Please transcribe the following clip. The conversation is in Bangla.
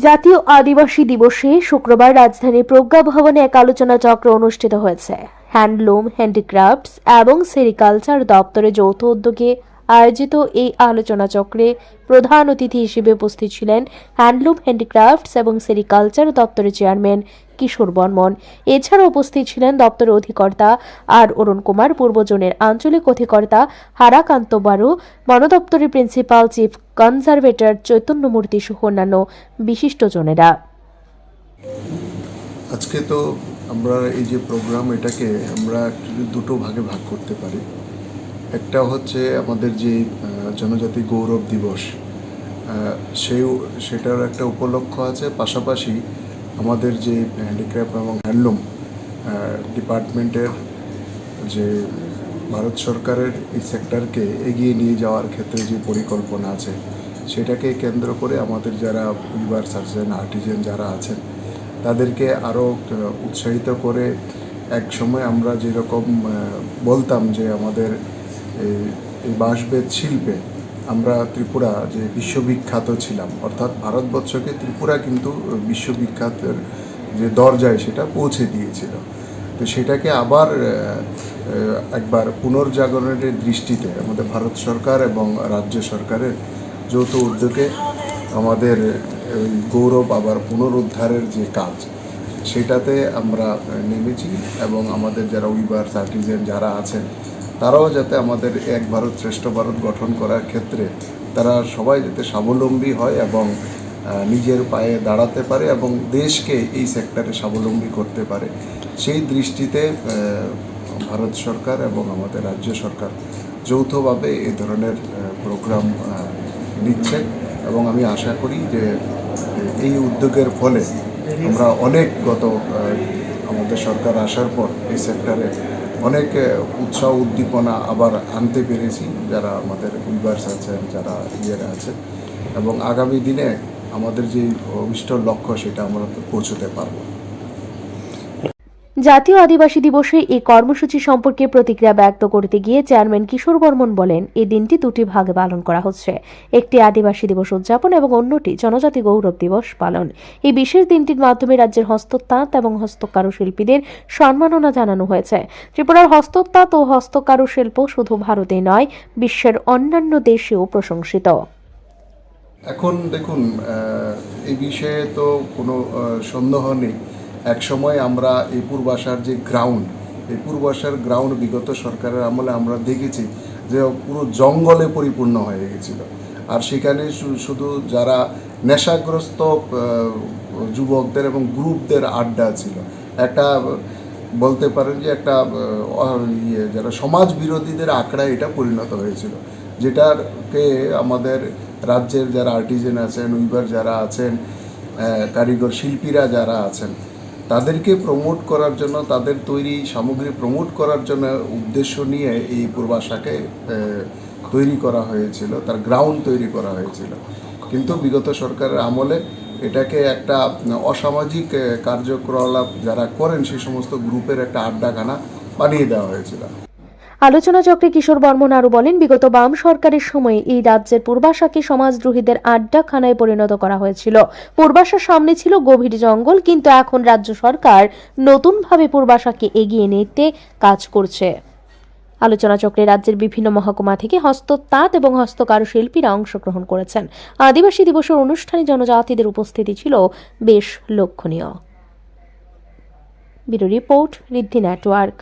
জাতীয় আদিবাসী দিবসে শুক্রবার রাজধানীর প্রজ্ঞা ভবনে এক আলোচনা চক্র অনুষ্ঠিত হয়েছে। হ্যান্ডলুম, হ্যান্ডিক্রাফটস এবং সেরিকালচার দপ্তরের যৌথ উদ্যোগে আয়োজিত এই আলোচনা চক্রে প্রধান অতিথি হিসেবে উপস্থিত ছিলেন হ্যান্ডলুম, হ্যান্ডিক্রাফটস এবং সেরিকালচার দপ্তরের চেয়ারম্যান কিশোর বর্মন। এছাড়া উপস্থিত ছিলেন দপ্তরের অধিকর্তা আর অরুণ কুমার, পূর্ব জোনের আঞ্চলিক অধিকর্তা হারাকান্ত বারু, বন দপ্তরের প্রিন্সিপাল চিফ কনজারভেটর চৈতন্যমূর্তি সহ অন্যান্য বিশিষ্টজনেরা। আজকে তো আমরা এই যে প্রোগ্রাম, এটাকে আমরা অ্যাকচুয়ালি দুটো ভাগে ভাগ করতে পারি। একটা হচ্ছে আমাদের যে জনজাতি গৌরব দিবস, সেটার একটা উপলক্ষ আছে। পাশাপাশি আমাদের যে হ্যান্ডিক্রাফট এবং হ্যান্ডলুম ডিপার্টমেন্টের যে ভারত সরকারের এই সেক্টরকে এগিয়ে নিয়ে যাওয়ার ক্ষেত্রে যে পরিকল্পনা আছে, সেটাকে কেন্দ্র করে আমাদের যারা উইভার, সার্জন, আর্টিজান যারা আছেন, তাদেরকে আরও উৎসাহিত করে এক সময় আমরা যেরকম বলতাম যে আমাদের এই বাঁশবেত শিল্পে আমরা ত্রিপুরা যে বিশ্ববিখ্যাত ছিলাম, অর্থাৎ ভারতবর্ষকে ত্রিপুরা কিন্তু বিশ্ববিখ্যাতের যে দরজায় সেটা পৌঁছে দিয়েছিল। তো সেটাকে আবার একবার পুনর্জাগরণের দৃষ্টিতে আমাদের ভারত সরকার এবং রাজ্য সরকারের যৌথ উদ্যোগে আমাদের ওই গৌরব আবার পুনরুদ্ধারের যে কাজ, সেটাতে আমরা নেমেছি। এবং আমাদের যারা উইভার্স, আর্টিজান যারা আছেন, তারাও যাতে আমাদের এক ভারত শ্রেষ্ঠ ভারত গঠন করার ক্ষেত্রে তারা সবাই যাতে স্বাবলম্বী হয় এবং নিজের পায়ে দাঁড়াতে পারে এবং দেশকে এই সেক্টরে স্বাবলম্বী করতে পারে, সেই দৃষ্টিতে ভারত সরকার এবং আমাদের রাজ্য সরকার যৌথভাবে এই ধরনের প্রোগ্রাম নিচ্ছে। এবং আমি আশা করি যে এই উদ্যোগের ফলে আমরা অনেক আমাদের সরকার আসার পর এই সেক্টরে অনেক উৎসাহ উদ্দীপনা আবার আনতে পেরেছি, যারা আমাদের উইভার্স আছেন, যারা ইয়েরা আছেন, এবং আগামী দিনে আমাদের যে অভিষ্ট লক্ষ্য সেটা আমরা পৌঁছতে পারবো। জাতীয় আদিবাসী দিবসে এই কর্মসূচি সম্পর্কে প্রতিক্রিয়া ব্যক্ত করতে গিয়ে চেয়ারম্যান কিশোর বর্মন বলেন, এই দিনটি দুটি ভাগে পালন করা হচ্ছে। একটি আদিবাসী দিবস উদযাপন এবং অন্যটি জনজাতি গৌরব দিবস পালন। এই বিশেষ দিনটির মাধ্যমে রাজ্যের হস্ততাঁত এবং হস্তকারুশিল্পীদের সম্মাননা জানানো হয়েছে। ত্রিপুরার হস্ততাঁত ও হস্তকারুশিল্প শুধু ভারতে নয়, বিশ্বের অন্যান্য দেশেও প্রশংসিত। এখন দেখুন, এই বিষয়ে তো কোনো সন্দেহ নেই। এক সময় আমরা এই পূর্বাশার যে পূর্বাশার গ্রাউন্ড বিগত সরকারের আমলে আমরা দেখেছি যে পুরো জঙ্গলে পরিপূর্ণ হয়ে গেছিল। আর সেখানে শুধু যারা নেশাগ্রস্ত যুবকদের এবং গ্রুপদের আড্ডা ছিল, একটা বলতে পারেন যে একটা যারা সমাজ বিরোধীদের আখড়ায় এটা পরিণত হয়েছিল, যেটাকে আমাদের রাজ্যের যারা আর্টিজান আছেন, উইভার যারা আছেন, কারিগর শিল্পীরা যারা আছেন, তাদেরকে প্রমোট করার জন্য, তাদের তৈরি সামগ্রী প্রমোট করার জন্য উদ্দেশ্য নিয়ে এই পূর্বাশাকে তৈরি করা হয়েছিল, তার গ্রাউন্ড তৈরি করা হয়েছিল। কিন্তু বিগত সরকারের আমলে এটাকে একটা অসামাজিক কার্যকলাপ যারা করেন সেই সমস্ত গ্রুপের একটা আড্ডাখানা বানিয়ে দেওয়া হয়েছিল। আলোচনা চক্রে কিশোর বর্মন আরও বলেন, বিগত বাম সরকারের সময় এই রাজ্যের পূর্বাশাকে সমাজদ্রোহীদের আড্ডাখানায় পরিণত করা হয়েছিল। পূর্বাশার সামনে ছিল গভীর জঙ্গল, কিন্তু এখন রাজ্য সরকার নতুনভাবে পূর্বাশাকে এগিয়ে নিতে কাজ করছে। আলোচনা চক্রে রাজ্যের বিভিন্ন মহকুমা থেকে হস্ততাঁত এবং হস্তকারুশিল্পীরা অংশগ্রহণ করেছেন। আদিবাসী দিবসের অনুষ্ঠানে জনজাতিদের উপস্থিতি ছিল বেশ লক্ষণীয়। ব্যুরো রিপোর্ট, ঋদ্ধি নেটওয়ার্ক।